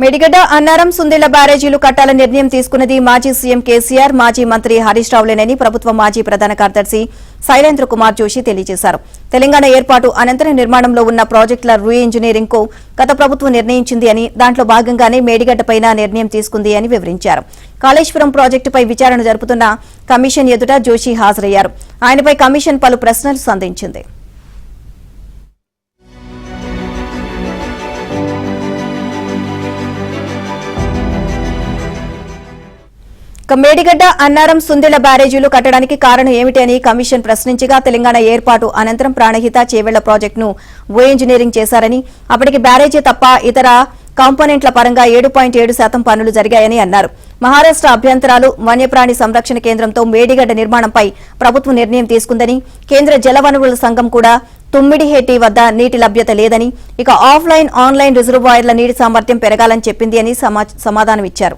మేడిగడ్డ అన్నారం సుందిళ్ల బ్యారేజీలు కట్టాలని నిర్ణయం తీసుకున్నది మాజీ సీఎం కేసీఆర్, మాజీ మంత్రి హరీష్ రావులేనని ప్రభుత్వ మాజీ ప్రధాన కార్యదర్శి శైలేంద్ర కుమార్ జోషి తెలియజేశారు. తెలంగాణ ఏర్పాటు అనంతరం నిర్మాణంలో ఉన్న ప్రాజెక్టుల రీ ఇంజనీరింగ్ కు గత ప్రభుత్వం నిర్ణయించింది అని, దాంట్లో భాగంగానే మేడిగడ్డపైన నిర్ణయం తీసుకుంది అని వివరించారు. కాళేశ్వరం ప్రాజెక్టుపై విచారణ జరుపుతున్న కమిషన్ ఎదుట జోషి హాజరయ్యారు. ఆయనపై కమిషన్ పలు ప్రశ్నలు సంధించింది. మేడిగడ్డ అన్నారం సుందిళ్ల బ్యారేజీలు కట్టడానికి కారణం ఏమిటి అని కమిషన్ ప్రశ్నించగా, తెలంగాణ ఏర్పాటు అనంతరం ప్రాణహిత చేవెళ్ల ప్రాజెక్టును ఓ ఇంజనీరింగ్ చేశారని, అప్పటికి బ్యారేజీ తప్ప ఇతర కాంపోనెంట్ల పరంగా 7.7% పనులు జరిగాయని అన్నారు. మహారాష్ట్ర అభ్యంతరాలు, వన్యప్రాణి సంరక్షణ కేంద్రంతో మేడిగడ్డ నిర్మాణంపై ప్రభుత్వం నిర్ణయం తీసుకుందని, కేంద్ర జలవనరుల సంఘం కూడా తుమ్మిడిహెట్టి వద్ద నీటి లభ్యత లేదని, ఇక ఆఫ్లైన్ ఆన్లైన్ రిజర్వాయర్ల నీటి సామర్థ్యం పెరగాలని చెప్పింది అని సమాధానమిచ్చారు.